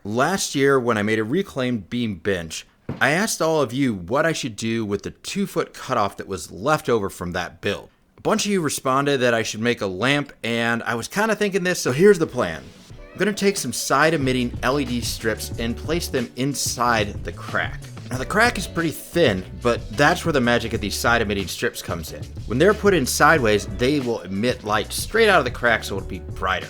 Last year, when I made a reclaimed beam bench, I asked all of you what I should do with the 2-foot cutoff that was left over from that build. A bunch of you responded that I should make a lamp, and I was kind of thinking this, so here's the plan. I'm going to take some side-emitting LED strips and place them inside the crack. Now the crack is pretty thin, but that's where the magic of these side-emitting strips comes in. When they're put in sideways, they will emit light straight out of the crack so it'll be brighter.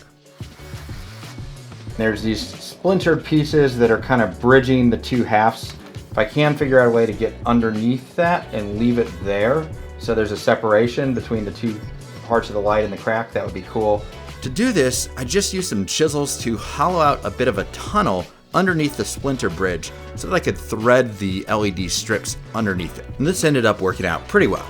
There's these splintered pieces that are kind of bridging the two halves. If I can figure out a way to get underneath that and leave it there, so there's a separation between the two parts of the light and the crack, that would be cool. To do this, I just used some chisels to hollow out a bit of a tunnel underneath the splinter bridge so that I could thread the LED strips underneath it. And this ended up working out pretty well.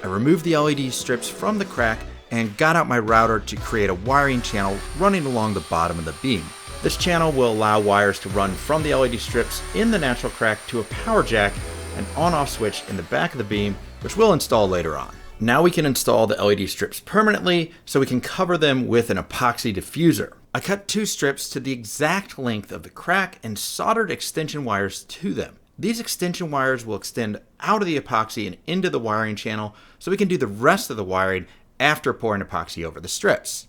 I removed the LED strips from the crack and got out my router to create a wiring channel running along the bottom of the beam. This channel will allow wires to run from the LED strips in the natural crack to a power jack and on-off switch in the back of the beam, which we'll install later on. Now we can install the LED strips permanently so we can cover them with an epoxy diffuser. I cut 2 strips to the exact length of the crack and soldered extension wires to them. These extension wires will extend out of the epoxy and into the wiring channel so we can do the rest of the wiring after pouring epoxy over the strips.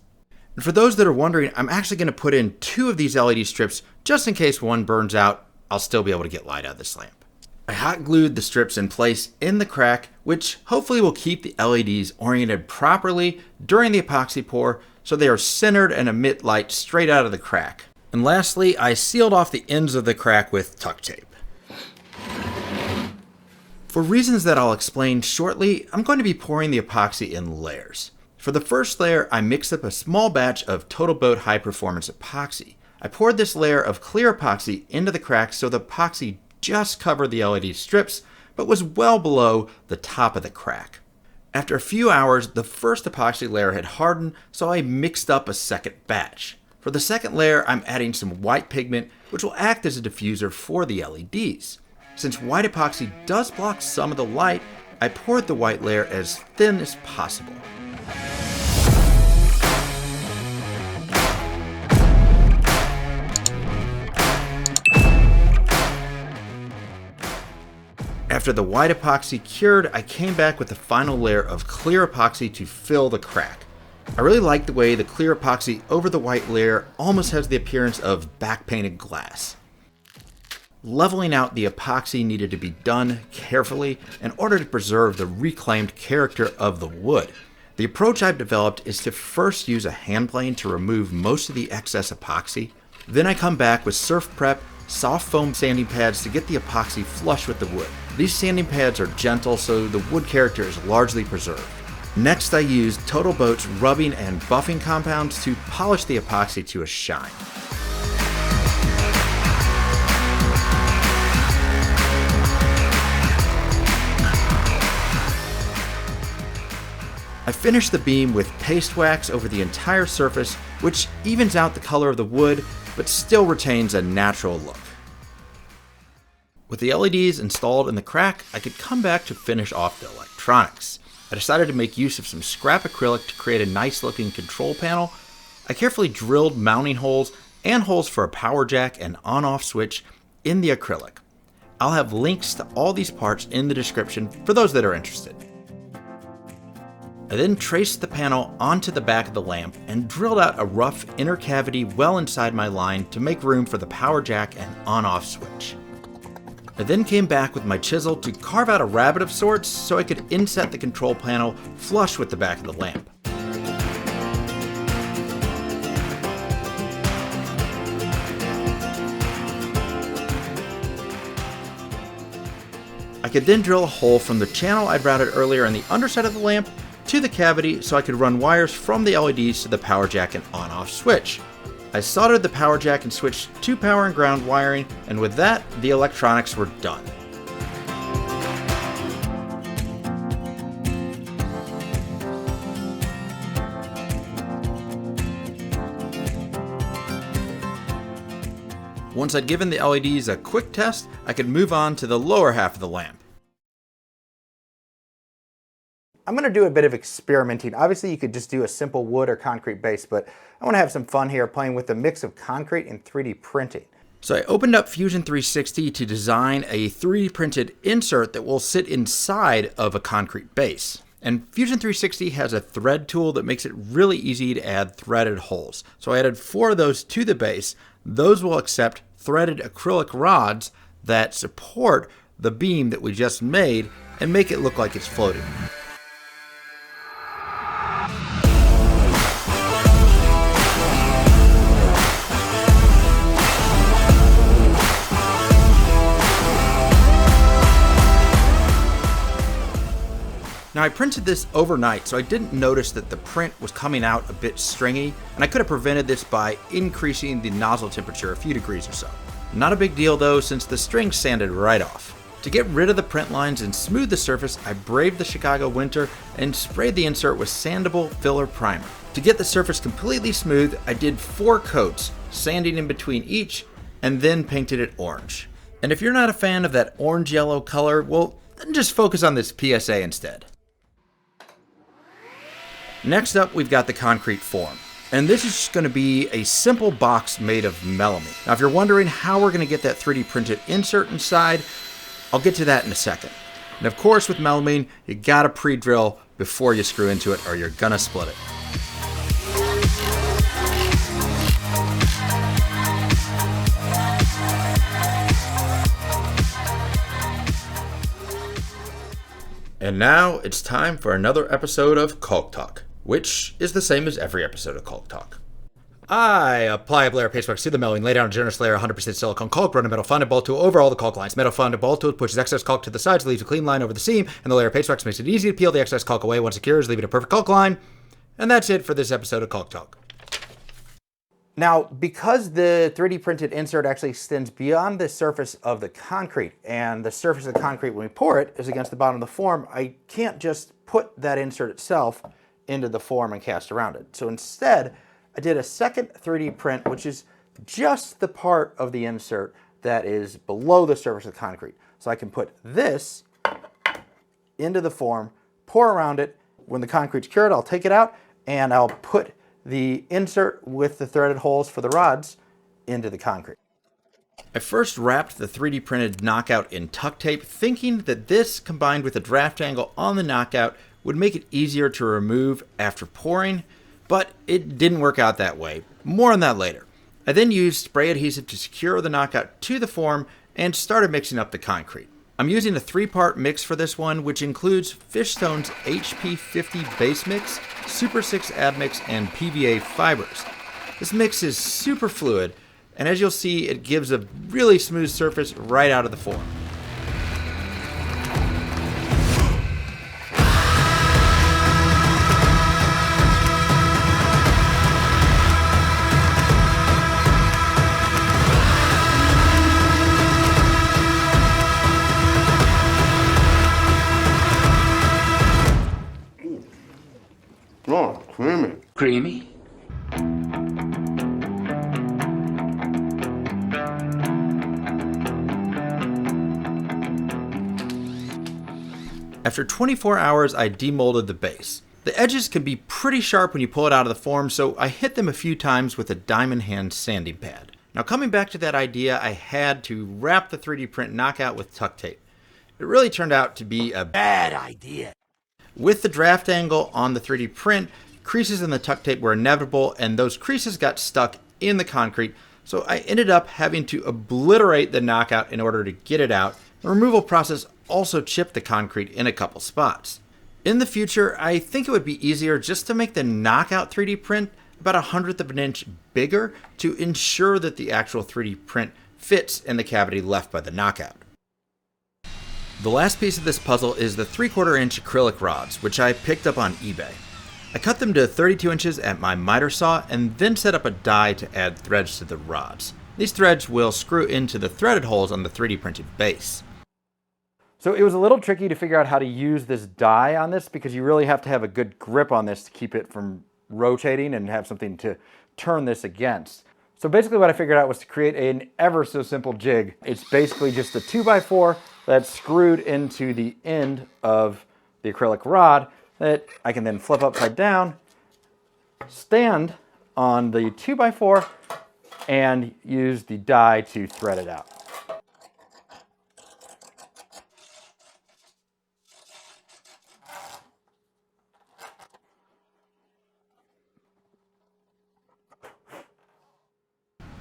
And for those that are wondering, I'm actually going to put in 2 of these LED strips just in case one burns out. I'll still be able to get light out of this lamp. I hot glued the strips in place in the crack, which hopefully will keep the LEDs oriented properly during the epoxy pour so they are centered and emit light straight out of the crack. And lastly, I sealed off the ends of the crack with duct tape. For reasons that I'll explain shortly, I'm going to be pouring the epoxy in layers. For the first layer, I mixed up a small batch of Total Boat High Performance epoxy. I poured this layer of clear epoxy into the crack so the epoxy just covered the LED strips, but was well below the top of the crack. After a few hours, the first epoxy layer had hardened, so I mixed up a second batch. For the second layer, I'm adding some white pigment, which will act as a diffuser for the LEDs. Since white epoxy does block some of the light, I poured the white layer as thin as possible. After the white epoxy cured, I came back with the final layer of clear epoxy to fill the crack. I really like the way the clear epoxy over the white layer almost has the appearance of back-painted glass. Leveling out the epoxy needed to be done carefully in order to preserve the reclaimed character of the wood. The approach I've developed is to first use a hand plane to remove most of the excess epoxy. Then I come back with surf prep, soft foam sanding pads to get the epoxy flush with the wood. These sanding pads are gentle, so the wood character is largely preserved. Next, I use Total Boat's rubbing and buffing compounds to polish the epoxy to a shine. I finished the beam with paste wax over the entire surface, which evens out the color of the wood, but still retains a natural look. With the LEDs installed in the crack, I could come back to finish off the electronics. I decided to make use of some scrap acrylic to create a nice looking control panel. I carefully drilled mounting holes and holes for a power jack and on-off switch in the acrylic. I'll have links to all these parts in the description for those that are interested. I then traced the panel onto the back of the lamp and drilled out a rough inner cavity well inside my line to make room for the power jack and on-off switch. I then came back with my chisel to carve out a rabbet of sorts so I could inset the control panel flush with the back of the lamp. I could then drill a hole from the channel I'd routed earlier in the underside of the lamp to the cavity so I could run wires from the LEDs to the power jack and on-off switch. I soldered the power jack and switch to power and ground wiring, and with that, the electronics were done. Once I'd given the LEDs a quick test, I could move on to the lower half of the lamp. I'm going to do a bit of experimenting. Obviously, you could just do a simple wood or concrete base, but I want to have some fun here playing with a mix of concrete and 3D printing. So I opened up Fusion 360 to design a 3D printed insert that will sit inside of a concrete base. And Fusion 360 has a thread tool that makes it really easy to add threaded holes. So I added 4 of those to the base. Those will accept threaded acrylic rods that support the beam that we just made and make it look like it's floating. Now I printed this overnight, so I didn't notice that the print was coming out a bit stringy, and I could have prevented this by increasing the nozzle temperature a few degrees or so. Not a big deal though, since the string sanded right off. To get rid of the print lines and smooth the surface, I braved the Chicago winter and sprayed the insert with sandable filler primer. To get the surface completely smooth, I did 4 coats, sanding in between each, and then painted it orange. And if you're not a fan of that orange-yellow color, well, then just focus on this PSA instead. Next up, we've got the concrete form. And this is just going to be a simple box made of melamine. Now, if you're wondering how we're going to get that 3D printed insert inside, I'll get to that in a second. And of course, with melamine, you gotta pre-drill before you screw into it or you're gonna split it. And now it's time for another episode of Caulk Talk, which is the same as every episode of Caulk Talk. I apply a layer of paste wax to the melamine, lay down a generous layer of 100% silicone caulk, run a metal fondant ball tool over all the caulk lines. Metal fondant ball tool pushes excess caulk to the sides, leaves a clean line over the seam, and the layer of paste wax makes it easy to peel the excess caulk away once it cures, leaving a perfect caulk line. And that's it for this episode of Caulk Talk. Now, because the 3D printed insert actually extends beyond the surface of the concrete, and the surface of the concrete when we pour it is against the bottom of the form, I can't just put that insert itself into the form and cast around it. So instead, I did a second 3D print, which is just the part of the insert that is below the surface of the concrete. So I can put this into the form, pour around it. When the concrete's cured, I'll take it out and I'll put the insert with the threaded holes for the rods into the concrete. I first wrapped the 3D printed knockout in tuck tape, thinking that this, combined with a draft angle on the knockout, would make it easier to remove after pouring, but it didn't work out that way. More on that later. I then used spray adhesive to secure the knockout to the form and started mixing up the concrete. I'm using a 3-part mix for this one, which includes Fishstone's HP50 base mix, Super 6 admix, and PVA fibers. This mix is super fluid, and as you'll see, it gives a really smooth surface right out of the form. Oh, creamy. Creamy? After 24 hours, I demolded the base. The edges can be pretty sharp when you pull it out of the form, so I hit them a few times with a diamond hand sanding pad. Now, coming back to that idea, I had to wrap the 3D print knockout with tuck tape. It really turned out to be a bad idea. With the draft angle on the 3D print, creases in the tuck tape were inevitable, and those creases got stuck in the concrete, so I ended up having to obliterate the knockout in order to get it out. The removal process also chipped the concrete in a couple spots. In the future, I think it would be easier just to make the knockout 3D print about 1/100 of an inch bigger to ensure that the actual 3D print fits in the cavity left by the knockout. The last piece of this puzzle is the 3/4 inch acrylic rods, which I picked up on eBay. I cut them to 32 inches at my miter saw and then set up a die to add threads to the rods. These threads will screw into the threaded holes on the 3D printed base. So it was a little tricky to figure out how to use this die on this because you really have to have a good grip on this to keep it from rotating and have something to turn this against. So basically what I figured out was to create an ever so simple jig. It's basically just a 2x4 that's screwed into the end of the acrylic rod, that I can then flip upside down, stand on the 2x4, and use the die to thread it out.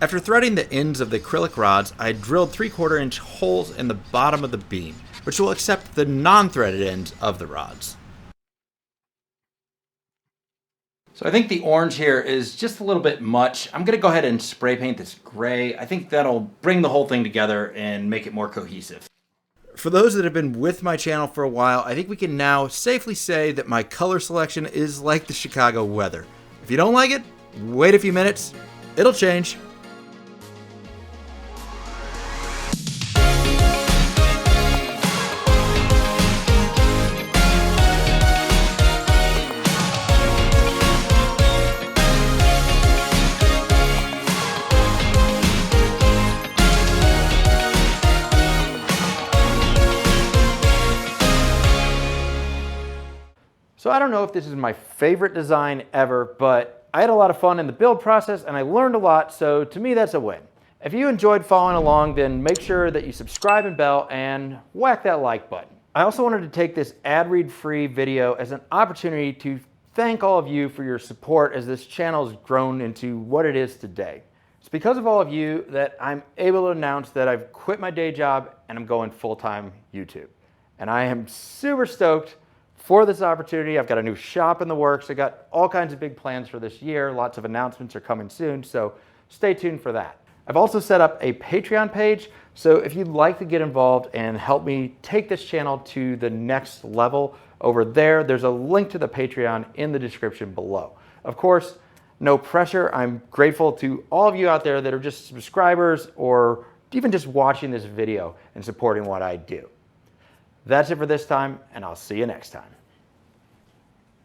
After threading the ends of the acrylic rods, I drilled 3/4 inch holes in the bottom of the beam, which will accept the non-threaded ends of the rods. So I think the orange here is just a little bit much. I'm gonna go ahead and spray paint this gray. I think that'll bring the whole thing together and make it more cohesive. For those that have been with my channel for a while, I think we can now safely say that my color selection is like the Chicago weather. If you don't like it, wait a few minutes, it'll change. So I don't know if this is my favorite design ever, but I had a lot of fun in the build process and I learned a lot, so to me that's a win. If you enjoyed following along, then make sure that you subscribe and bell and whack that like button. I also wanted to take this ad-read-free video as an opportunity to thank all of you for your support as this channel has grown into what it is today. It's because of all of you that I'm able to announce that I've quit my day job and I'm going full-time YouTube. And I am super stoked for this opportunity. I've got a new shop in the works. I got all kinds of big plans for this year. Lots of announcements are coming soon, so stay tuned for that. I've also set up a Patreon page, so if you'd like to get involved and help me take this channel to the next level, over there's a link to the Patreon in the description below. Of course, no pressure. I'm grateful to all of you out there that are just subscribers or even just watching this video and supporting what I do. That's it for this time, and I'll see you next time.